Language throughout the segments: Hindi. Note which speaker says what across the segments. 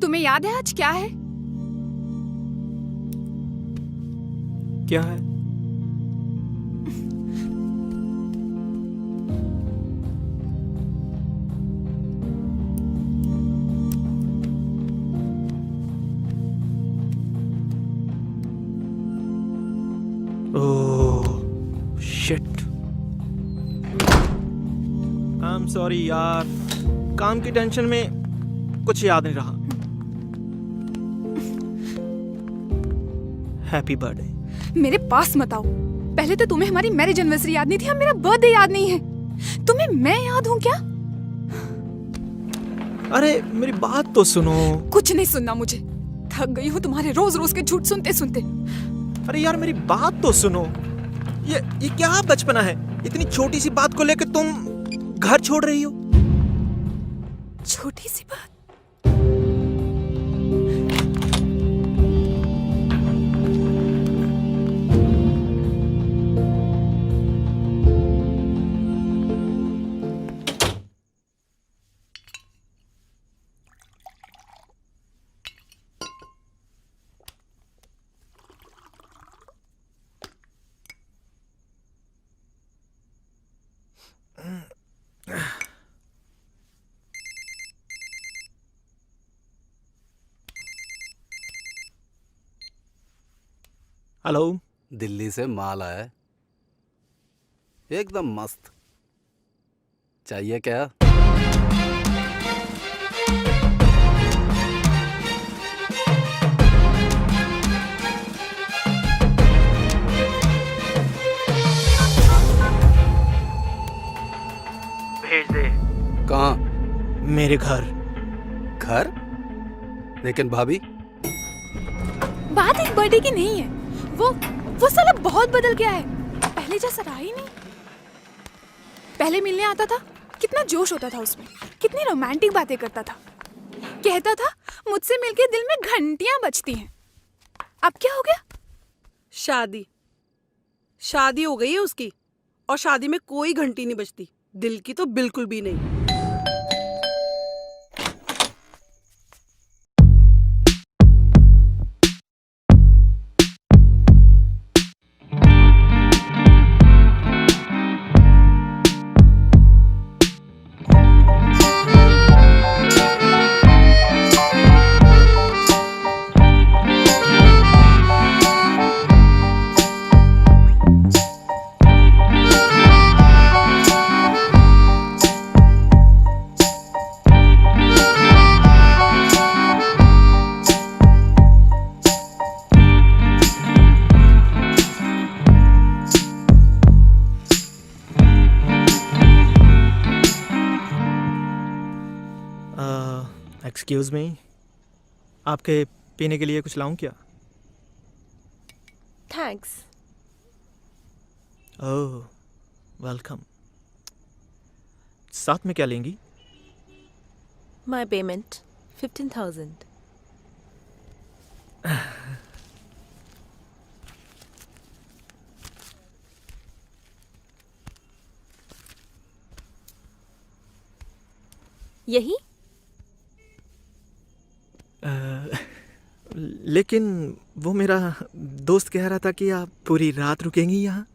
Speaker 1: तुम्हें याद है आज क्या है?
Speaker 2: क्या है? Oh shit, I am sorry यार, काम की टेंशन में कुछ याद नहीं रहा। Happy birthday.
Speaker 1: मेरे पास मत आओ। पहले तो तुम्हें हमारी मैरिज एनिवर्सरी याद नहीं थी, अब मेरा बर्थडे याद नहीं है। तुम्हें मैं याद हूँ क्या?
Speaker 2: अरे मेरी बात तो सुनो।
Speaker 1: कुछ नहीं सुनना मुझे, थक गई हूँ तुम्हारे रोज रोज के झूठ सुनते सुनते।
Speaker 2: अरे यार मेरी बात तो सुनो। ये क्या बचपना है? इतनी छोटी सी बात को लेकर तुम घर छोड़ रही हो।
Speaker 1: छोटी सी बात?
Speaker 2: हेलो।
Speaker 3: दिल्ली से माल आया है, एकदम मस्त। चाहिए क्या?
Speaker 2: भेज दे।
Speaker 3: कहाँ?
Speaker 2: मेरे घर।
Speaker 3: घर? लेकिन भाभी।
Speaker 1: बात एक बर्थडे की नहीं है। वो साला बहुत बदल गया है, पहले जैसा रहा ही नहीं। पहले मिलने आता था, कितना जोश होता था उसमें, कितनी रोमांटिक बातें करता था। कहता था मुझसे मिलके दिल में घंटियां बजती हैं। अब क्या हो गया?
Speaker 4: शादी हो गई है उसकी, और शादी में कोई घंटी नहीं बजती, दिल की तो बिल्कुल भी नहीं।
Speaker 2: एक्सक्यूज मी, आपके पीने के लिए कुछ लाऊं क्या?
Speaker 5: थैंक्स।
Speaker 2: ओह वेलकम। साथ में क्या लेंगी?
Speaker 5: My payment 15,000। यही?
Speaker 2: लेकिन वो मेरा दोस्त कह रहा था कि आप पूरी रात रुकेंगी यहाँ।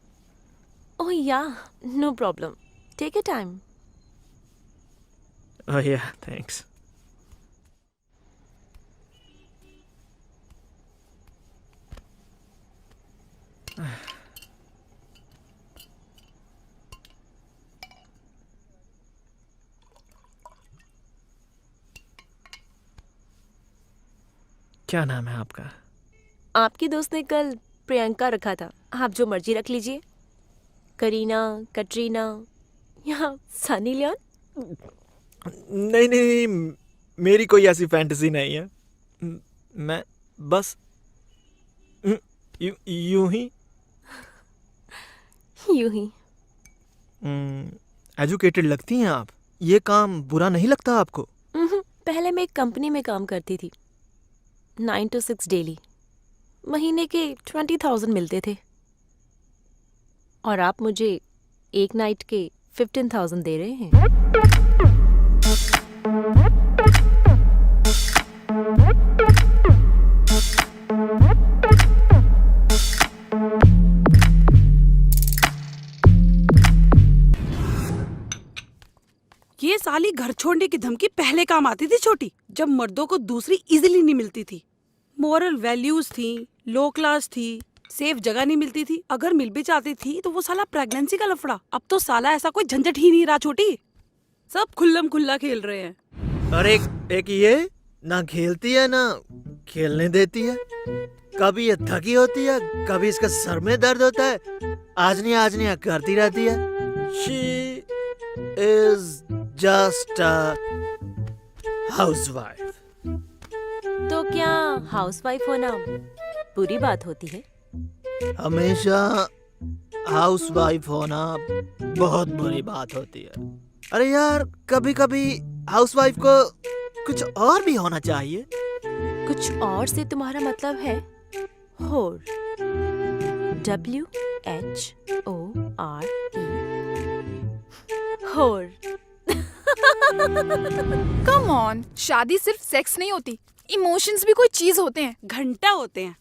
Speaker 5: Oh yeah, no problem, take your time.
Speaker 2: Oh yeah, thanks. क्या नाम है आपका?
Speaker 5: आपकी दोस्त ने कल प्रियंका रखा था, आप जो मर्जी रख लीजिए। करीना, कटरीना या सनी लियोन।
Speaker 2: नहीं नहीं, मेरी कोई ऐसी फैंटेसी नहीं है। मैं बस यूं ही।
Speaker 5: यूं ही।
Speaker 2: एजुकेटेड लगती हैं आप। ये काम बुरा नहीं लगता आपको?
Speaker 5: पहले मैं एक कंपनी में काम करती थी, 9 to 6 डेली। महीने के 20,000 मिलते थे, और आप मुझे एक नाइट के 15,000 दे रहे हैं।
Speaker 4: वाली घर छोड़ने की धमकी पहले काम आती थी छोटी, जब मर्दों को दूसरी इजीली नहीं मिलती थी। मॉरल वैल्यूज थी, लो क्लास थी, सेफ जगह नहीं मिलती थी, अगर मिल भी जाती थी तो वो साला प्रेगनेंसी का लफड़ा। अब तो साला ऐसा कोई झंझट ही नहीं रहा छोटी, सब खुल्लम खुल्ला खेल रहे हैं।
Speaker 2: और एक ये ना खेलती है ना खेलने देती है। कभी ये थकी होती है, कभी इसका सर में दर्द होता है, आज नहीं करती रहती है। She is just a housewife.
Speaker 5: तो क्या हाउसवाइफ होना बुरी बात होती है?
Speaker 2: हमेशा हाउसवाइफ होना बहुत बुरी बात होती है। अरे यार, कभी कभी हाउसवाइफ को कुछ और भी होना चाहिए।
Speaker 5: कुछ और से तुम्हारा मतलब है होर। WHORE। होर।
Speaker 1: कम ऑन, शादी सिर्फ सेक्स नहीं होती, इमोशंस भी कोई चीज होते हैं।
Speaker 4: घंटा होते हैं।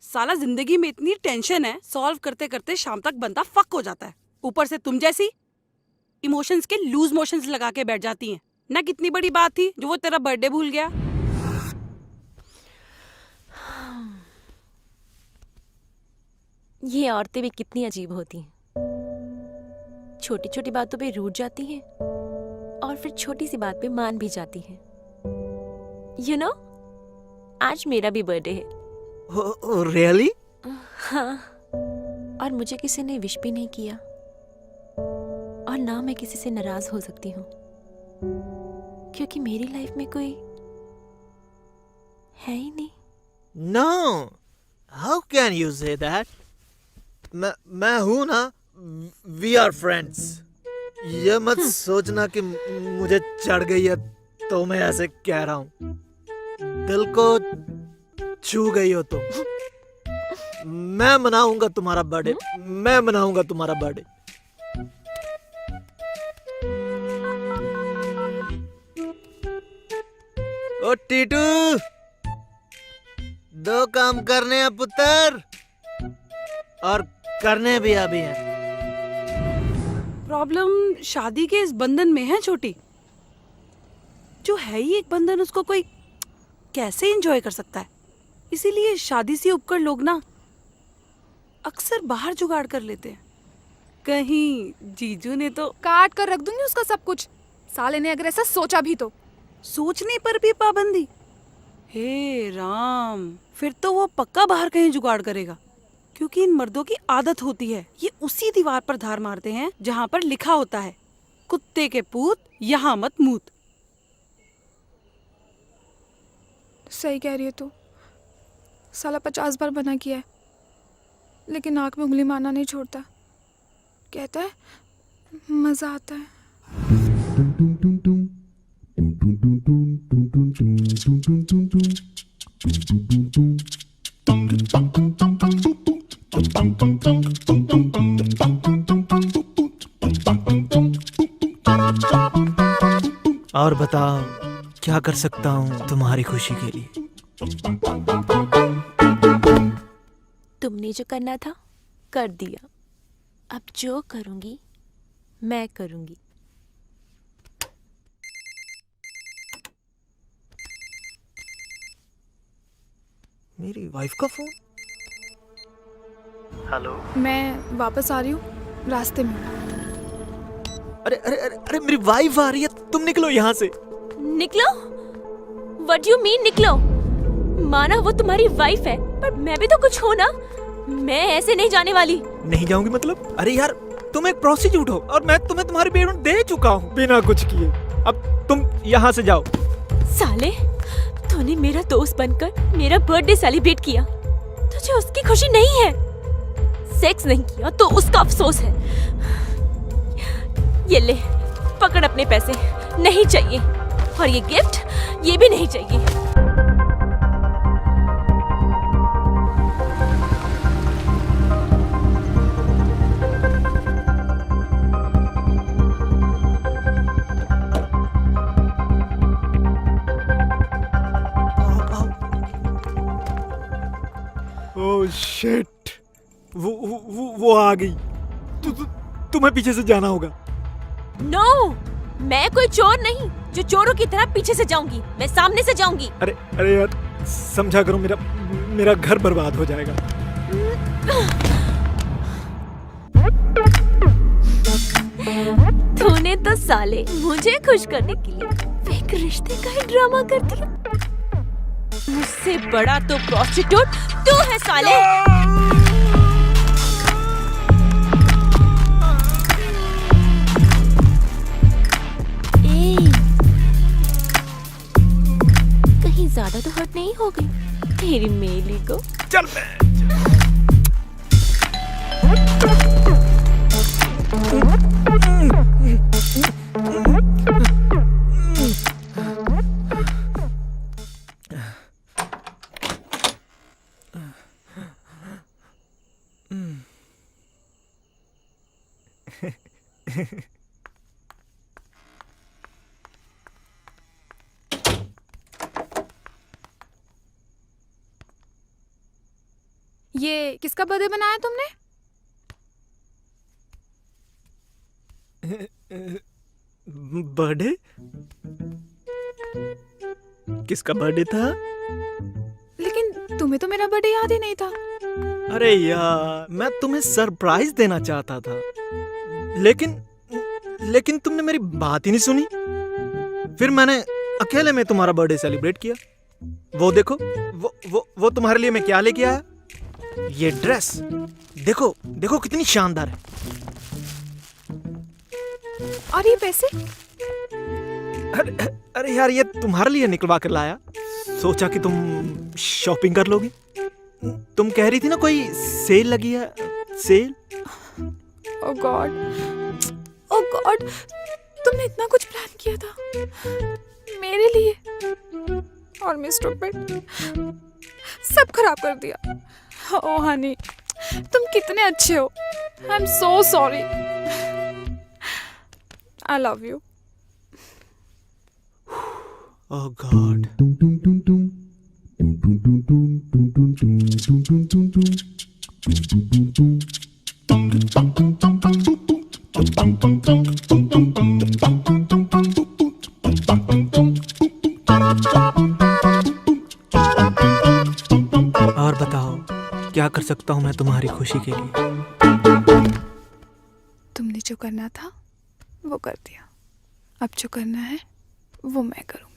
Speaker 4: साला जिंदगी में इतनी टेंशन है, सॉल्व करते करते शाम तक बंदा फक हो जाता है। ऊपर से तुम जैसी इमोशंस के लूज मोशंस लगा के बैठ जाती हैं। ना कितनी बड़ी बात थी जो वो तेरा बर्थडे भूल गया।
Speaker 5: ये औरतें भी कितनी अजीब होती हैं। छोटी छोटी बातों पे रूठ जाती हैं और फिर छोटी सी बात पे मान भी जाती हैं। You know, आज मेरा भी बर्थडे है।
Speaker 2: रियली?
Speaker 5: हाँ, और मुझे किसी ने विश भी नहीं किया और ना मैं किसी से नाराज हो सकती हूँ, क्योंकि मेरी लाइफ में कोई है ही नहीं।
Speaker 2: No, how can you say that? मैं हूं ना, we are friends. ये मत सोचना कि मुझे चढ़ गई है तो मैं ऐसे कह रहा हूँ। दिल को छू गई हो तो मैं मनाऊंगा तुम्हारा बर्थडे। मैं मनाऊंगा तुम्हारा बर्थडे। ओ टीटू, दो काम करने हैं पुत्र, और करने भी अभी हैं।
Speaker 4: प्रॉब्लम शादी के इस बंधन में है छोटी। जो है ही एक बंधन, उसको कोई कैसे एंजॉय कर सकता है। इसीलिए शादी से उपकर लोग ना अक्सर बाहर जुगाड़ कर लेते हैं। कहीं जीजू ने तो
Speaker 1: काट कर रख दूंगी उसका सब कुछ, साले ने अगर ऐसा सोचा भी तो।
Speaker 4: सोचने पर भी पाबंदी। हे राम, फिर तो वो पक्का बाहर कहीं जुगाड़ करेगा, क्योंकि इन मर्दों की आदत होती है, ये उसी दीवार पर धार मारते हैं जहां पर लिखा होता है कुत्ते के पूत यहाँ मत मूत।
Speaker 1: सही कह रही है तू। साला 50 बार मना किया है, लेकिन आंख में उंगली मारना नहीं छोड़ता। कहता है मजा आता है।
Speaker 2: और बताओ, क्या कर सकता हूँ तुम्हारी खुशी के लिए?
Speaker 5: तुमने जो करना था कर दिया, अब जो करूंगी मैं करूंगी।
Speaker 2: मेरी वाइफ का फोन। हेलो।
Speaker 1: मैं वापस आ रही हूँ, रास्ते में।
Speaker 2: अरे अरे अरे अरे, मेरी वाइफ आ रही है, तुम निकलो यहाँ से।
Speaker 5: निकलो? What do you mean निकलो? माना वो तुम्हारी वाइफ है, पर मैं भी तो कुछ हूँ ना। मैं ऐसे नहीं जाने वाली।
Speaker 2: नहीं जाऊंगी मतलब? अरे यार, तुम एक प्रोस्टिट्यूट हो और मैं तुम्हें तुम्हारी बेडरूम दे चुका हूँ बिना कुछ किए। अब तुम यहाँ से जाओ।
Speaker 5: साले, तूने मेरा दोस्त बनकर मेरा बर्थडे सेलिब्रेट किया, तुझे उसकी खुशी नहीं है। सेक्स नहीं किया तो उसका अफसोस है। ये ले, पकड़ अपने पैसे, नहीं चाहिए। और ये गिफ्ट, ये भी नहीं चाहिए।
Speaker 2: ओह शिट, वो आ गई। तुम्हें पीछे से जाना होगा।
Speaker 5: नो, मैं कोई चोर नहीं जो चोरों की तरह पीछे से जाऊंगी। मैं सामने से जाऊंगी।
Speaker 2: अरे अरे यार, समझा करो, मेरा घर बर्बाद हो जाएगा।
Speaker 5: तूने तो साले मुझे खुश करने के लिए एक रिश्ते का ही ड्रामा कर दिया। मुझसे बड़ा तो प्रोस्टिट्यूट तू है साले। कहीं ज्यादा तो हर्ट नहीं हो गई तेरी मेली को?
Speaker 2: चल
Speaker 1: ये किसका बर्थडे बनाया तुमने?
Speaker 2: बर्थडे? किसका बर्थडे था?
Speaker 1: लेकिन तुम्हें तो मेरा बर्थडे याद ही नहीं था।
Speaker 2: अरे यार, मैं तुम्हें सरप्राइज देना चाहता था, लेकिन तुमने मेरी बात ही नहीं सुनी। फिर मैंने अकेले में तुम्हारा बर्थडे सेलिब्रेट किया। वो देखो, वो तुम्हारे लिए मैं क्या लेके आया। ये ड्रेस देखो, देखो कितनी शानदार है।
Speaker 1: और ये पैसे?
Speaker 2: अरे यार, ये तुम्हारे लिए निकलवा कर लाया। सोचा कि तुम शॉपिंग कर लोगी। तुम कह रही थी ना कोई सेल लगी है, सेल।
Speaker 1: ओह गॉड, ओह गॉड, तुमने इतना कुछ प्लान किया था मेरे लिए, और मैं स्टूपिड सब खराब कर दिया। ओह हनी, तुम कितने अच्छे हो। I am so sorry. I love you.
Speaker 2: Oh God. और बताओ, क्या कर सकता हूँ मैं तुम्हारी खुशी के लिए?
Speaker 1: तुमने जो करना था वो कर दिया, अब जो करना है वो मैं करूँ।